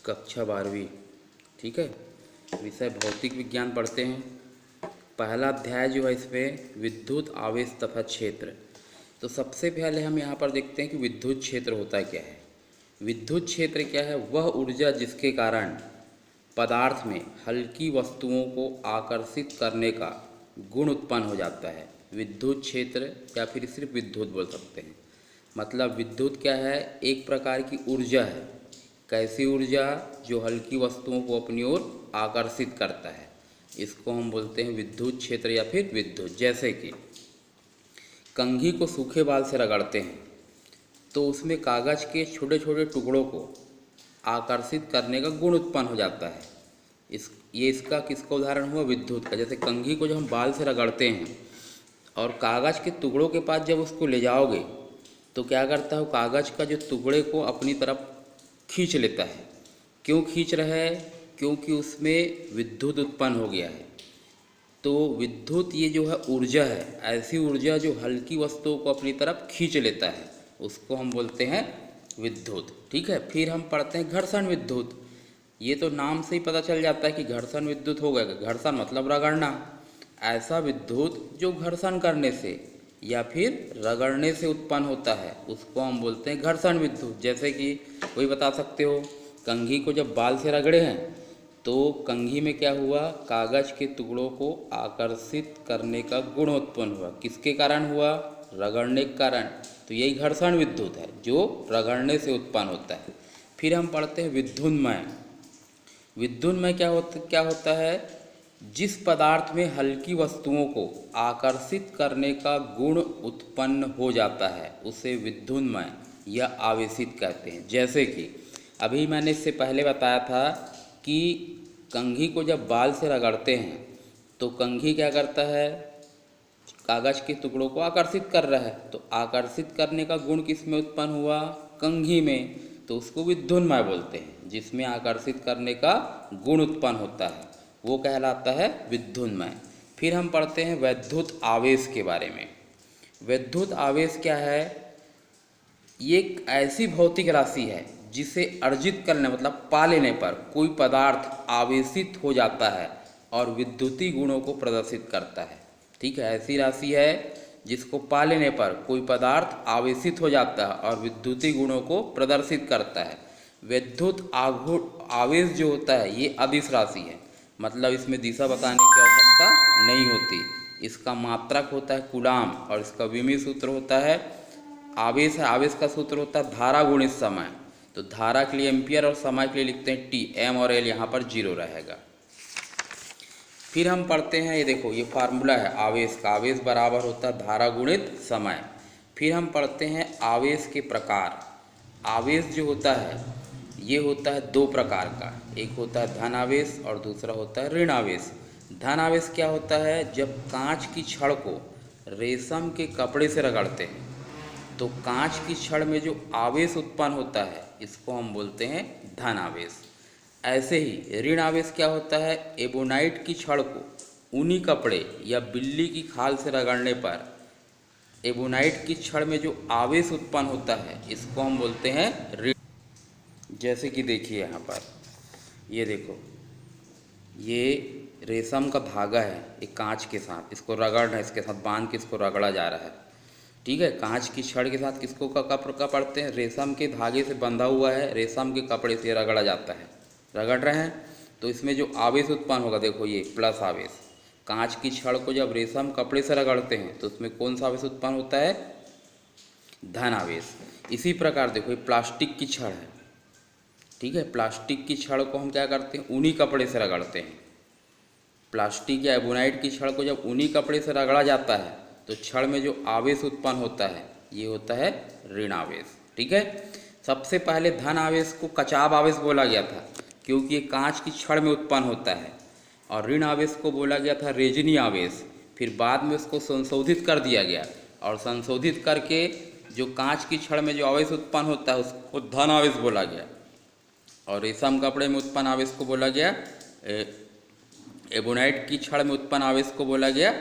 कक्षा 12वीं। ठीक है, विषय भौतिक विज्ञान पढ़ते हैं। पहला अध्याय जो है इसमें विद्युत आवेश तथा क्षेत्र। तो सबसे पहले हम यहाँ पर देखते हैं कि विद्युत क्षेत्र होता क्या है। विद्युत क्षेत्र क्या है? वह ऊर्जा जिसके कारण पदार्थ में हल्की वस्तुओं को आकर्षित करने का गुण उत्पन्न हो जाता है। विद्युत क्षेत्र या फिर सिर्फ विद्युत बोल सकते हैं। मतलब विद्युत क्या है? एक प्रकार की ऊर्जा है। कैसी ऊर्जा? जो हल्की वस्तुओं को अपनी ओर आकर्षित करता है, इसको हम बोलते हैं विद्युत क्षेत्र या फिर विद्युत। जैसे कि कंघी को सूखे बाल से रगड़ते हैं तो उसमें कागज़ के छोटे छोटे टुकड़ों को आकर्षित करने का गुण उत्पन्न हो जाता है। इसका किसका उदाहरण हुआ? विद्युत का। जैसे कंघी को जब हम बाल से रगड़ते हैं और कागज़ के टुकड़ों के पास जब उसको ले जाओगे तो क्या करता है? वो कागज़ का जो टुकड़े को अपनी तरफ खींच लेता है। क्यों खींच रहा है? क्योंकि उसमें विद्युत उत्पन्न हो गया है। तो विद्युत ये जो है ऊर्जा है, ऐसी ऊर्जा जो हल्की वस्तुओं को अपनी तरफ खींच लेता है, उसको हम बोलते हैं विद्युत। ठीक है, फिर हम पढ़ते हैं घर्षण विद्युत। ये तो नाम से ही पता चल जाता है कि घर्षण विद्युत हो गया। घर्षण मतलब रगड़ना। ऐसा विद्युत जो घर्षण करने से या फिर रगड़ने से उत्पन्न होता है, उसको हम बोलते हैं घर्षण विद्युत। जैसे कि वही बता सकते हो, कंघी को जब बाल से रगड़े हैं तो कंघी में क्या हुआ? कागज़ के टुकड़ों को आकर्षित करने का गुण उत्पन्न हुआ। किसके कारण हुआ? रगड़ने के कारण। तो यही घर्षण विद्युत है जो रगड़ने से उत्पन्न होता है। फिर हम पढ़ते हैं विद्युन्मय। विद्युन्मय क्या होता है? जिस पदार्थ में हल्की वस्तुओं को आकर्षित करने का गुण उत्पन्न हो जाता है उसे विद्युन्मय या आवेशित कहते हैं। जैसे कि अभी मैंने इससे पहले बताया था कि कंघी को जब बाल से रगड़ते हैं तो कंघी क्या करता है? कागज़ के टुकड़ों को आकर्षित कर रहा है। तो आकर्षित करने का गुण किस में उत्पन्न हुआ? कंघी में। तो उसको विद्युन्मय बोलते हैं। जिसमें आकर्षित करने का गुण उत्पन्न होता है वो कहलाता है विद्युन्मय। फिर हम पढ़ते हैं वैद्युत आवेश के बारे में। वैद्युत आवेश क्या है? ये एक ऐसी भौतिक राशि है जिसे अर्जित करने मतलब पा लेने पर कोई पदार्थ आवेशित हो जाता है और विद्युतीय गुणों को प्रदर्शित करता है। ठीक है, ऐसी राशि है जिसको पा लेने पर कोई पदार्थ आवेशित हो जाता है और विद्युतीय गुणों को प्रदर्शित करता है। विद्युत आवेश जो होता है ये अदिश राशि है। मतलब इसमें दिशा बताने की आवश्यकता नहीं होती। इसका मात्रक होता है कूलाम और इसका विमीय सूत्र होता है आवेश है। आवेश का सूत्र होता है धारा गुणित समय। तो धारा के लिए एम्पियर और समय के लिए लिखते हैं टी। एम और एल यहाँ पर 0 रहेगा। फिर हम पढ़ते हैं, ये देखो ये फार्मूला है आवेश का। आवेश बराबर होता है धारा गुणित समय। फिर हम पढ़ते हैं आवेश के प्रकार। आवेश जो होता है ये होता है 2 प्रकार का। एक होता है धन आवेश और दूसरा होता है ऋण आवेश। धन आवेश क्या होता है? जब कांच की छड़ को रेशम के कपड़े से रगड़ते हैं तो कांच की छड़ में जो आवेश उत्पन्न होता है इसको हम बोलते हैं धन आवेश। ऐसे ही ऋण आवेश क्या होता है? एबोनाइट की छड़ को ऊनी कपड़े या बिल्ली की खाल से रगड़ने पर एबोनाइट की छड़ में जो आवेश उत्पन्न होता है इसको हम बोलते हैं ऋण। जैसे कि देखिए यहाँ पर ये देखो, ये रेशम का धागा है, एक कांच के साथ इसको रगड़ना है, इसके साथ बांध के इसको रगड़ा जा रहा है। ठीक है, कांच की छड़ के साथ किसको का पढ़ते हैं? रेशम के धागे से बंधा हुआ है, रेशम के कपड़े से रगड़ा जाता है। रगड़ रहे हैं तो इसमें जो आवेश उत्पन्न होगा, देखो ये प्लस आवेश। कांच की छड़ को जब रेशम कपड़े से रगड़ते हैं तो उसमें कौन सा आवेश उत्पन्न होता है? धन आवेश। इसी प्रकार देखो ये प्लास्टिक की छड़ है। ठीक है, प्लास्टिक की छड़ को हम क्या करते हैं? ऊनी कपड़े से रगड़ते हैं। प्लास्टिक या एबोनाइट की छड़ को जब ऊनी कपड़े से रगड़ा जाता है तो छड़ में जो आवेश उत्पन्न होता है ये होता है ऋण आवेश। ठीक है, सबसे पहले धन आवेश को कचाब आवेश बोला गया था क्योंकि ये कांच की छड़ में उत्पन्न होता है। और ऋण आवेश को बोला गया था रेजनी आवेश। फिर बाद में उसको संशोधित कर दिया गया और संशोधित करके जो कांच की छड़ में जो आवेश उत्पन्न होता है उसको धन आवेश बोला गया। और रेशम कपड़े में उत्पन्न आवेश को बोला गया, एबोनाइट की छड़ में उत्पन्न आवेश को बोला गया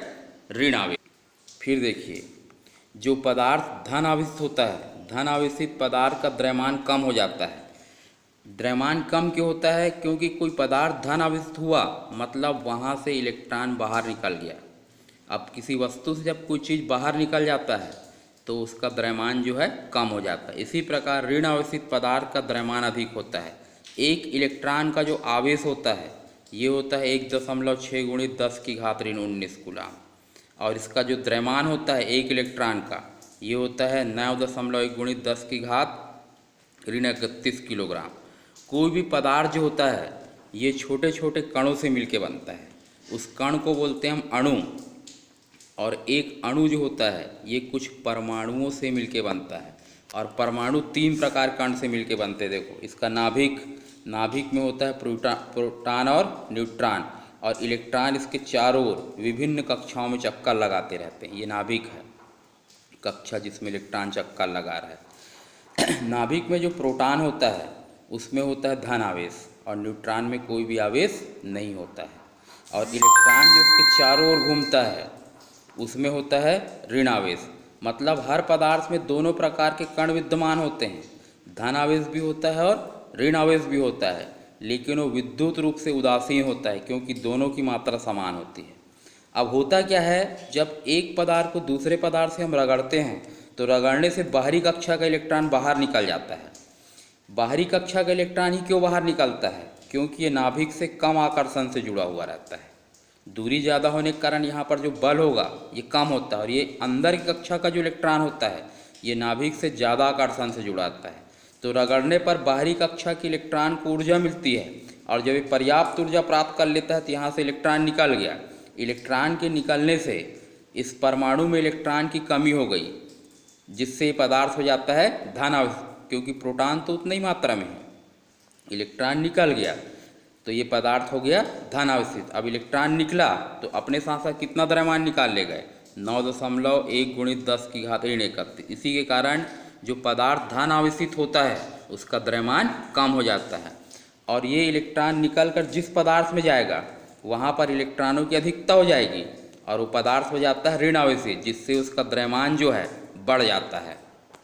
ऋण आवेश। फिर देखिए, जो पदार्थ धन आवेशित होता है, धन आवेशित पदार्थ का द्रव्यमान कम हो जाता है। द्रव्यमान कम क्यों होता है? क्योंकि कोई पदार्थ धन आवेशित हुआ, मतलब वहाँ से इलेक्ट्रॉन बाहर निकल गया। अब किसी वस्तु से जब कोई चीज़ बाहर निकल जाता है तो उसका द्रव्यमान जो है कम हो जाता है। इसी प्रकार ऋण आवेशित पदार्थ का द्रव्यमान अधिक होता है। एक इलेक्ट्रॉन का जो आवेश होता है ये होता है 1.6 × 10⁻⁻19 कूलाम, और इसका जो द्रव्यमान होता है एक इलेक्ट्रॉन का ये होता है 9.1 × 10⁻31 किलोग्राम। कोई भी पदार्थ जो होता है ये छोटे छोटे कणों से मिलके बनता है। उस कण को बोलते हैं हम अणु, और एक अणु जो होता है ये कुछ परमाणुओं से मिलके बनता है। और परमाणु 3 प्रकार कण से मिलके बनते हैं। देखो इसका नाभिक में होता है प्रोटॉन और न्यूट्रॉन, और इलेक्ट्रॉन इसके चारों ओर विभिन्न कक्षाओं में चक्कर लगाते रहते हैं। ये नाभिक है, कक्षा जिसमें इलेक्ट्रॉन चक्कर लगा रहा है। नाभिक में जो प्रोटॉन होता है उसमें होता है धन आवेश, और न्यूट्रॉन में कोई भी आवेश नहीं होता है। और इलेक्ट्रॉन जो उसके चारों ओर घूमता है उसमें होता है ऋण आवेश। मतलब हर पदार्थ में दोनों प्रकार के कण विद्यमान होते हैं, धन आवेश भी होता है और ऋण आवेश भी होता है, लेकिन वो विद्युत रूप से उदासीन होता है क्योंकि दोनों की मात्रा समान होती है। अब होता क्या है, जब एक पदार्थ को दूसरे पदार्थ से हम रगड़ते हैं तो रगड़ने से बाहरी कक्षा का इलेक्ट्रॉन बाहर निकल जाता है। बाहरी कक्षा का इलेक्ट्रॉन ही क्यों बाहर निकलता है? क्योंकि ये नाभिक से कम आकर्षण से जुड़ा हुआ रहता है। दूरी ज़्यादा होने के कारण यहाँ पर जो बल होगा ये कम होता है, और ये अंदर की कक्षा का जो इलेक्ट्रॉन होता है ये नाभिक से ज़्यादा आकर्षण से जुड़ा रहता है। तो रगड़ने पर बाहरी कक्षा के इलेक्ट्रॉन को ऊर्जा मिलती है, और जब ये पर्याप्त ऊर्जा प्राप्त कर लेता है तो यहाँ से इलेक्ट्रॉन निकल गया। इलेक्ट्रॉन के निकलने से इस परमाणु में इलेक्ट्रॉन की कमी हो गई, जिससे ये पदार्थ हो जाता है धन आवेशित, क्योंकि प्रोटॉन तो उतनी ही मात्रा में है। इलेक्ट्रॉन निकल गया तो ये पदार्थ हो गया धन आवेशित। अब इलेक्ट्रॉन निकला तो अपने साथ साथ कितना द्रव्यमान निकाल ले गए? 9.1 × 10⁻31। इसी के कारण जो पदार्थ धन आवेशित होता है उसका द्रव्यमान कम हो जाता है, और ये इलेक्ट्रॉन निकल कर जिस पदार्थ में जाएगा वहाँ पर इलेक्ट्रॉनों की अधिकता हो जाएगी, और वो पदार्थ हो जाता है ऋण आवेशित, जिससे उसका द्रव्यमान जो है बढ़ जाता है।